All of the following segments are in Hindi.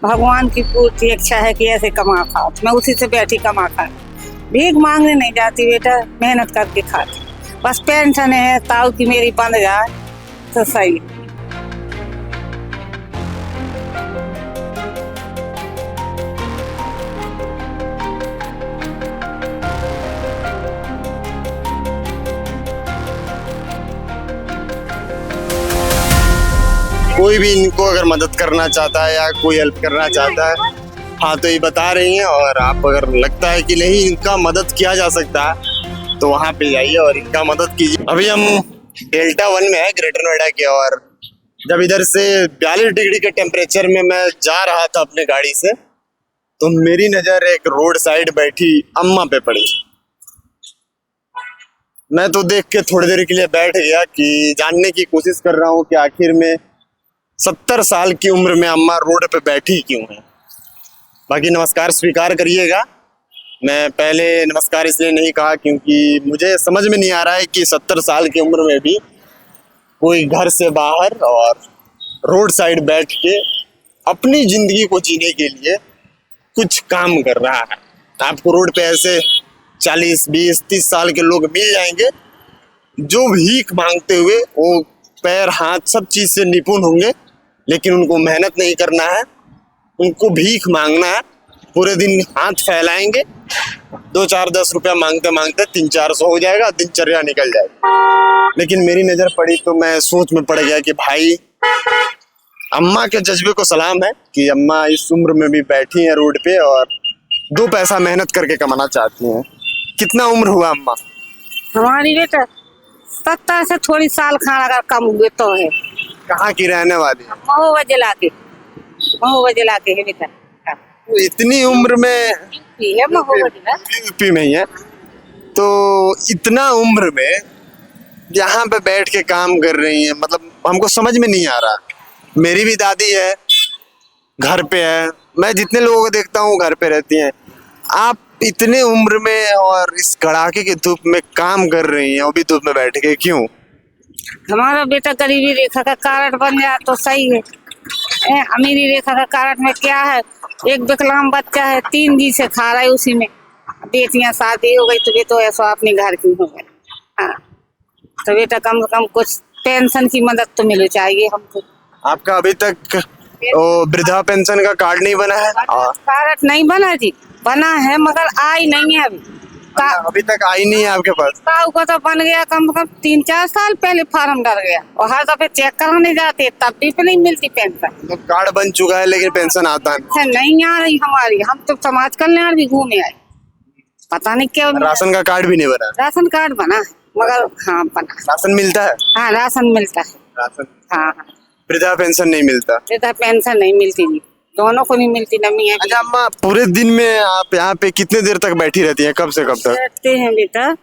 भगवान की पूरी इच्छा है कि ऐसे कमा खाओ, मैं उसी से बैठी कमा खा। भीख मांगने नहीं जाती बेटा, मेहनत करके खाती। बस पेंशन है ताऊ की मेरी बन जाए तो सही। कोई भी इनको अगर मदद करना चाहता है या कोई हेल्प करना चाहता है, हाँ तो ये बता रही हैं। और आप अगर लगता है कि नहीं इनका मदद किया जा सकता है तो वहाँ पे जाइए और इनका मदद कीजिए। अभी हम डेल्टा 1 में है, ग्रेटर नोएडा के। और जब इधर से 42 डिग्री के टेम्परेचर में मैं जा रहा था अपने गाड़ी से, तो मेरी नज़र एक रोड साइड बैठी अम्मा पे पड़ी। मैं तो देख के थोड़ी देर के लिए बैठ गया कि जानने की कोशिश कर रहा हूँ कि आखिर में 70 साल की उम्र में अम्मा रोड पे बैठी क्यों है। बाकी नमस्कार स्वीकार करिएगा। मैं पहले नमस्कार इसलिए नहीं कहा क्योंकि मुझे समझ में नहीं आ रहा है कि 70 साल की उम्र में भी कोई घर से बाहर और रोड साइड बैठ के अपनी जिंदगी को जीने के लिए कुछ काम कर रहा है। आपको रोड पे ऐसे 40, 20, 30 साल के लोग मिल जाएंगे जो भीख मांगते हुए वो पैर हाथ सब चीज से निपुण होंगे, लेकिन उनको मेहनत नहीं करना है, उनको भीख मांगना है। पूरे दिन हाथ फैलाएंगे, 2-4, 10 रुपया मांगते मांगते 300-400 हो जाएगा, दिनचर्या निकल जाएगी। लेकिन मेरी नजर पड़ी तो मैं सोच में पड़ गया कि भाई अम्मा के जज्बे को सलाम है कि अम्मा इस उम्र में भी बैठी हैं रोड पे और 2 पैसा मेहनत करके कमाना चाहती हैं। कितना उम्र हुआ अम्मा? हमारी बेटा 70 से थोड़ी साल खाना अगर कम हुए तो है। कहाँ की रहने वाली? महुआ जिला के है बेटा। तो इतनी उम्र में है महुआ जिला। यूपी में ही है, तो इतना उम्र में यहाँ पे बैठ के काम कर रही है, मतलब हमको समझ में नहीं आ रहा। मेरी भी दादी है, घर पे है, मैं जितने लोगों को देखता हूँ घर पे रहती हैं। आप इतने उम्र में और इस कड़ाके की धूप में काम कर रही हैं, वो भी धूप में बैठ के, क्यों? हमारा बेटा गरीबी रेखा का कारण बन जाए तो सही है। अमीरी रेखा का कारण में क्या है, एक विकलांग बच्चा है, 3 जी से खा रहा है, उसी में बेटियां शादी हो गई तो ये तो ऐसा अपने घर की हो गई। हाँ तो बेटा कम से कम कुछ पेंशन की मदद तो मिलनी चाहिए हमको। आपका अभी तक वृद्धा पेंशन का कार्ड नहीं बना है? कार्ड नहीं बना जी, बना है मगर आई नहीं है अभी तक आई नहीं है आपके पास? ताऊ का तो बन गया कम से कम 3-4 साल पहले, फार्म डर गया और हर दफे चेक कराने जाते तब भी नहीं मिलती पेंशन। तो कार्ड बन चुका है लेकिन पेंशन आता नहीं आ रही हमारी। हम तो समाज कल्याण भी घूमे आए, पता नहीं क्या। राशन का कार्ड भी नहीं बना? राशन कार्ड बना है मगर हाँ बना। राशन मिलता है? हाँ राशन मिलता है। राशन? हाँ। वृद्धा पेंशन नहीं मिलता? वृद्धा पेंशन नहीं मिलती जी, दोनों को नहीं मिलती। नमी है। अच्छा अम्मा, पूरे दिन में आप यहाँ पे कितने देर तक बैठी रहती हैं? कब से कब तक बैठते हैं बेटा?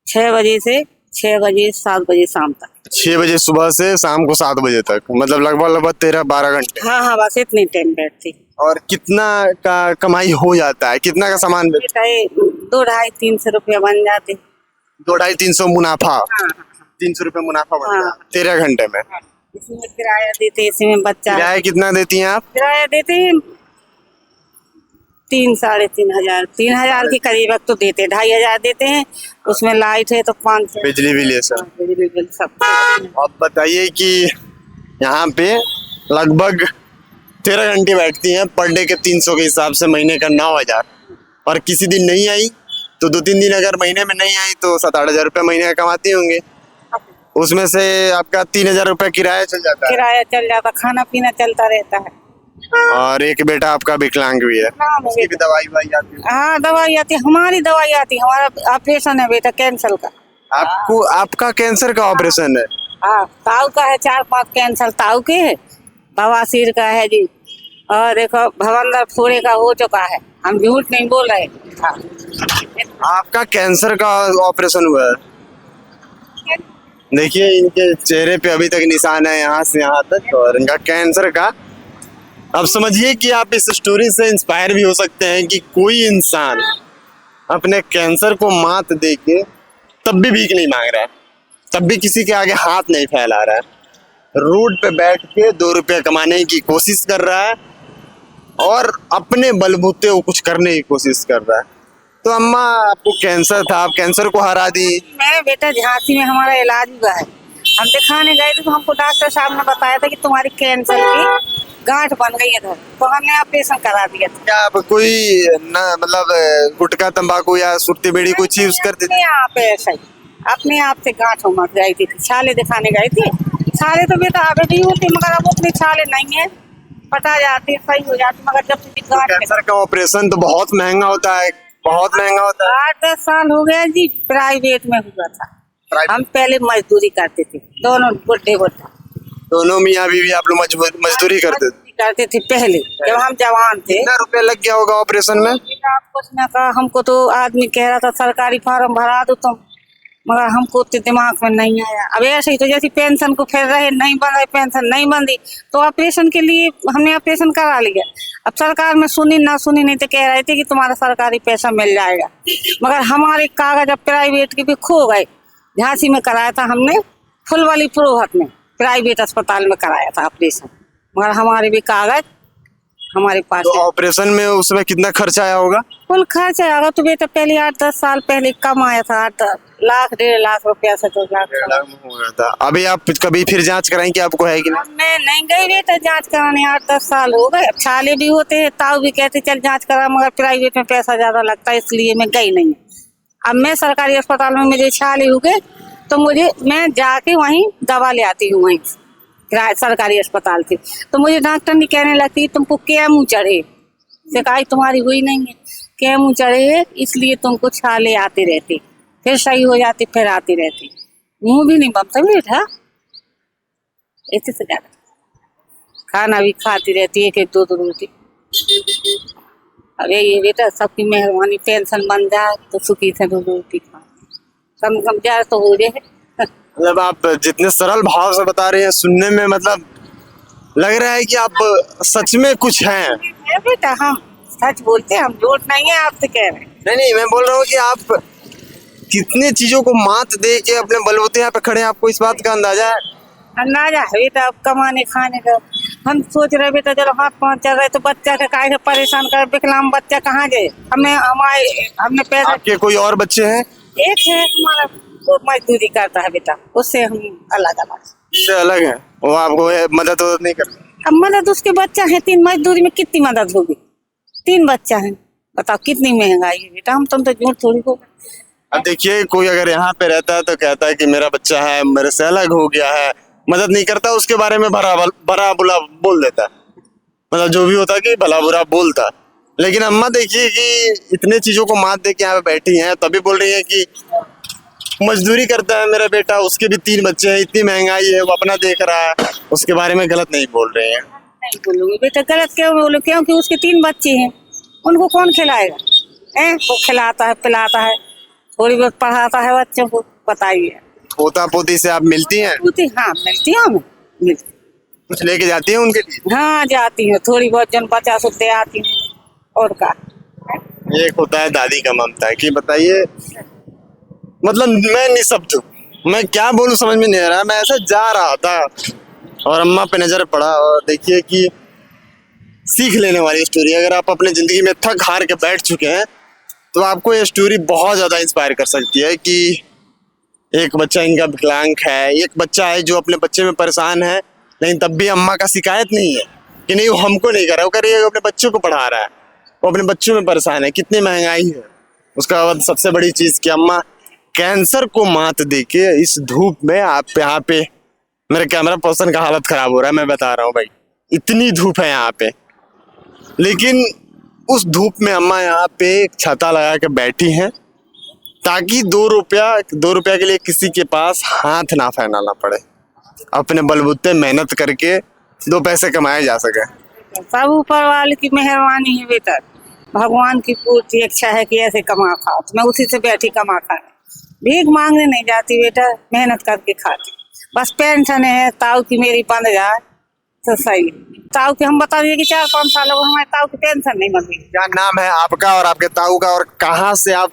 6 बजे से 6 बजे 7 बजे शाम तक। 6 बजे सुबह से शाम को 7 बजे तक, मतलब लगभग 13-12 घंटे। हाँ बस इतनी टाइम बैठती। और कितना का कमाई हो जाता है? कितना का सामान बेटा 2-250-300 रुपया बन जाते। 200-300 मुनाफा? हाँ। 300 रुपये मुनाफा बनता है हाँ। 13 घंटे में? इसमें किराया देते, इसमें बच्चा। किराया कितना देती हैं आप? किराया देते हैं 3-3.5 हजार, 3 हजार के करीब तो देते, 2,500 देते हैं। उसमें लाइट है तो 500, बिजली बिल ये सब। बिजली बिल सब। आप बताइए कि यहाँ पे लगभग 13 घंटे बैठती हैं, पर डे के 300 के हिसाब से महीने का 9,000। और किसी दिन नहीं आई तो 2-3 दिन अगर महीने में नहीं आई तो 7-8 हजार रुपये महीने का कमाती होंगे। उसमें से आपका 3,000 रुपये किराया चल जाता है? किराया चल जाता, खाना पीना चलता रहता है। और एक बेटा आपका विकलांग भी है, उसकी भी दवाई आती है? हाँ दवाई आती है, हमारी दवाई आती है। हमारा ऑपरेशन है बेटा कैंसर का। आपको? आपका कैंसर का ऑपरेशन है? हाँ ताऊ का है, 4-5 कैंसर ताऊ के है, बवासीर का है जी, और देखो भवंदर फोड़े का हो चुका है, हम झूठ नहीं बोल रहे। हाँ। आपका कैंसर का ऑपरेशन हुआ है? देखिए इनके चेहरे पे अभी तक निशान है यहाँ से यहाँ तक, और इनका कैंसर का। अब समझिए कि आप इस स्टोरी से इंस्पायर भी हो सकते हैं कि कोई इंसान अपने कैंसर को मात दे के तब भी भीख नहीं मांग रहा है, तब भी किसी के आगे हाथ नहीं फैला रहा है, रोड पे बैठ के 2 रुपये कमाने की कोशिश कर रहा है। और अपने बलबूते वो कुछ करने की कोशिश कर रहा है। तो अम्मा, आपको कैंसर था, आप कैंसर को हरा दी। मैं बेटा झांसी में हमारा इलाज हुआ है, हम दिखाने गए थे तो हमको डॉक्टर साहब ने बताया था कि तुम्हारी कैंसर की गांठ बन गई है इधर, तो हमने ऑपरेशन करा दिया था। क्या आप कोई ना मतलब गुटखा तंबाकू या सुर्ती बीड़ी कुछ यूज करते थे? अपने आप ऐसा ही अपने आप से गांठ उमड़ गई थी, छाले दिखाने गए थे। छाले तो बेटा अभी भी होती मगर अब उतनी छाले नहीं है, पटा जाती सही हो जाती, मगर जब गांठ कैंसर का ऑपरेशन तो बहुत महंगा होता है, बहुत महंगा होता है। 8-10 साल हो गए जी, प्राइवेट में हुआ था। हम पहले मजदूरी करते थे, दोनों बुढ़े दोनों मियाँ बीवी आप लोग मजदूरी करते थे पहले जब हम जवान थे। कितना रुपया लग गया होगा ऑपरेशन में? कुछ ना कहा, हमको तो आदमी कह रहा था सरकारी फार्म भरा दो तुम, मगर हमको उतने दिमाग में नहीं आया। अब ऐसे ही तो जैसे पेंशन को फिर रहे, नहीं बन रही पेंशन, नहीं बन रही तो ऑपरेशन के लिए हमने ऑपरेशन करा लिया। अब सरकार में सुनी ना सुनी, नहीं तो कह रहे थे कि तुम्हारा सरकारी पैसा मिल जाएगा, मगर हमारे कागज अब प्राइवेट के भी खो गए। झांसी में कराया था हमने, फुलवाली प्रोहत में प्राइवेट अस्पताल में कराया था ऑपरेशन, मगर हमारे भी कागज हमारे पास। तो ऑपरेशन में उसमें कितना खर्चा आया होगा? कुल खर्च आया तो बेटा पहले 8-10 साल पहले कम आया था, 8 लाख 1.5 लाख रुपया से 2 लाख हो गया था। अभी आप कभी फिर जांच कराएं कि आपको है कि नहीं? मैं नहीं गई बेटा जांच कराने, 8-10 साल हो गए। छाले भी होते हैं, ताऊ भी कहते चल जांच करा, मगर प्राइवेट में पैसा ज्यादा लगता है, इसलिए मैं गई नहीं। अब मैं सरकारी अस्पताल में मुझे छाले हो गए तो मैं जाके वहीं दवा ले आती हूँ, वहीं सरकारी अस्पताल से। तो मुझे डॉक्टर नहीं कहने लगती तुमको केमू चढ़े, शिकायत तुम्हारी हुई नहीं है, केमू चढ़े है इसलिए तुमको छाले आते रहते, फिर सही हो जाती, फिर आती रहती। मुंह भी नहीं बनता बेटा, ऐसे से ज्यादा खाना भी खाती रहती है, 1-2 रोटी। अब यही है बेटा, सबकी मेहरबानी, पेंशन बन जाए तो सुखी से 2 रोटी खा, कम कम ज्यादा तो हो जाए। मतलब आप जितने सरल भाव से बता रहे हैं, सुनने में मतलब लग रहा है कि आप सच में कुछ हैं। बेटा हम सच बोलते हैं, हम झूठ नहीं है, आपसे कह रहे हैं। नहीं, मैं बोल रहा हूँ कि आप कितने चीजों को मात दे के अपने बलबूते यहाँ पे खड़े हैं, आपको इस बात का अंदाजा है? अंदाजा है बेटा, अब कमाने खाने का हम सोच रहे बेटा, चलो हाथ पांव चल रहे तो बच्चा के काहे परेशान कर, विकलांग बच्चा कहाँ जाए। हमने पैसा। आपके कोई और बच्चे हैं? एक है हमारा, वो मजदूरी करता है बेटा, उससे हम अलग है, वो आपको मदद नहीं करता। अब मदद उसके बच्चा है 3, मजदूरी में कितनी मदद होगी, 3 बच्चा है, बताओ कितनी महंगाई है बेटा। तुम तो झूठ थोड़ी हो। अब देखिए, कोई अगर यहाँ पे रहता है तो कहता है कि मेरा बच्चा है, मेरे से अलग हो गया है, मदद नहीं करता, उसके बारे में भरा बुरा बोल देता, मतलब जो भी होता कि भला बुरा बोलता। लेकिन अम्मा देखिए कि इतने चीजों को मात दे के यहाँ पे बैठी हैं, तभी बोल रही है कि मजदूरी करता है मेरा बेटा, उसके भी 3 बच्चे हैं, इतनी महंगाई है, वो अपना देख रहा है, उसके बारे में गलत नहीं बोल रहे हैं। नहीं बोलूंगी बेटा, गलत क्यों बोलूं, क्योंकि उसके 3 बच्चे हैं, उनको कौन खिलाएगा, वो खिलाता है, पिलाता है, थोड़ी बहुत पढ़ाता है बच्चों को। बताइए, पोता पोती से आप मिलती हैं? हाँ मिलती हूँ, कुछ लेके जाती हैं उनके लिए? हाँ जाती हूँ, थोड़ी बहुत जन 50 रुपये आती हूँ, और का। एक होता है दादी का ममता कि बताइए, मतलब मैं निःशब्द हूँ, मैं क्या बोलूं समझ में नहीं आ रहा। मैं ऐसे जा रहा था और अम्मा पे नजर पड़ा, और देखिए कि सीख लेने वाली स्टोरी। अगर आप अपने जिंदगी में थक हार के बैठ चुके हैं तो आपको ये स्टोरी बहुत ज्यादा इंस्पायर कर सकती है कि एक बच्चा इनका विकलांग है, एक बच्चा है जो अपने बच्चे में परेशान है, लेकिन तब भी अम्मा का शिकायत नहीं है कि नहीं वो हमको नहीं कर रहा, वो कर रही है, अपने बच्चों को पढ़ा रहा है, वो अपने बच्चों में परेशान है। कितनी महंगाई है, उसका बाद सबसे बड़ी चीज कि अम्मा कैंसर को मात देके इस धूप में आप यहाँ पे, मेरे कैमरा पर्सन का हालत खराब हो रहा है, मैं बता रहा हूँ भाई, इतनी धूप है यहाँ पे, लेकिन उस धूप में अम्मा यहाँ पे एक छाता लगा के बैठी हैं ताकि 2 रुपया के लिए किसी के पास हाथ ना फैलाना पड़े, अपने बलबूते मेहनत करके 2 पैसे कमाए जा सके। सब ऊपर वाले की मेहरबानी है बेटा, भगवान की पूरी इच्छा है कि ऐसे कमा खाओ, तो मैं उसी से बैठी कमा खा, भीख मांगने नहीं जाती बेटा, मेहनत करके खाती। बस पेंशन है ताऊ की मेरी 15,000 तो सही। ताऊ की हम बता दिए कि 4-5 साल हो हमारे ताऊ की पेंशन नहीं मिल रही। क्या नाम है आपका और आपके ताऊ का, और कहाँ से आप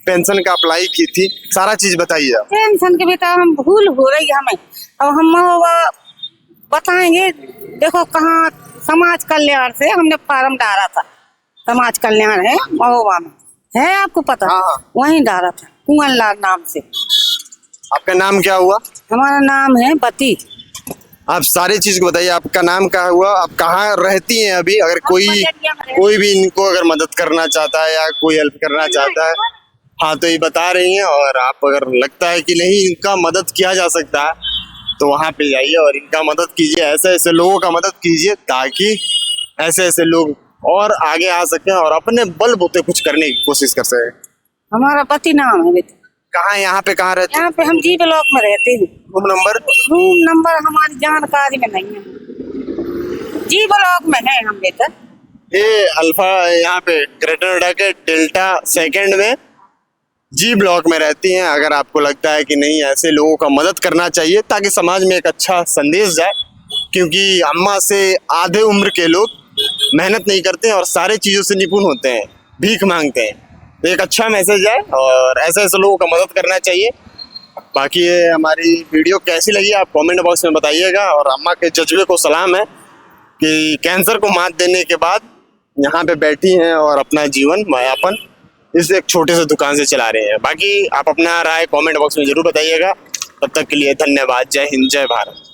पेंशन का अप्लाई की थी, सारा चीज बताइए आप। पेंशन के बेटा हम भूल हो रही हमें, अब हम बताएंगे, देखो कहाँ समाज कल्याण से हमने फार्म डाला था। समाज कल्याण है महोबा में, है आपको पता? हाँ। वहीं डाला था, कुंवरलाल नाम से। आपका नाम क्या हुआ? हमारा नाम है बती। आप सारी चीज को बताइए, आपका नाम क्या हुआ, आप कहाँ रहती हैं अभी? अगर कोई भी इनको अगर मदद करना चाहता है या कोई हेल्प करना चाहता है, हाँ तो ये बता रही हैं। और आप अगर लगता है कि नहीं इनका मदद किया जा सकता है तो वहाँ पे जाइए और इनका मदद कीजिए, ऐसे ऐसे लोगों का मदद कीजिए ताकि ऐसे ऐसे लोग और आगे आ सकें और अपने बलबूते कुछ करने की कोशिश कर सके। हमारा बती नाम है बेटा। कहाँ यहाँ पे कहाँ रहते हैं? यहाँ पे हम जी ब्लॉक में रहते हैं। रूम नंबर हमारी जानकारी में नहीं है, जी ब्लॉक में है हम बेटा। ये अल्फा यहाँ पे ग्रेटर नोएडा के डेल्टा सेकंड में जी ब्लॉक में रहती हैं। अगर आपको लगता है कि नहीं ऐसे लोगों का मदद करना चाहिए ताकि समाज में एक अच्छा संदेश जाए, क्योंकि अम्मा से आधे उम्र के लोग मेहनत नहीं करते और सारे चीज़ों से निपुण होते हैं, भीख मांगते हैं। तो एक अच्छा मैसेज है और ऐसे ऐसे लोगों का मदद करना चाहिए। बाकी ये हमारी वीडियो कैसी लगी आप कमेंट बॉक्स में बताइएगा। और अम्मा के जज्बे को सलाम है कि कैंसर को मात देने के बाद यहाँ पे बैठी हैं और अपना जीवन यापन इस एक छोटे से दुकान से चला रहे हैं। बाकी आप अपना राय कमेंट बॉक्स में जरूर बताइएगा। तब तक के लिए धन्यवाद। जय हिंद, जय भारत।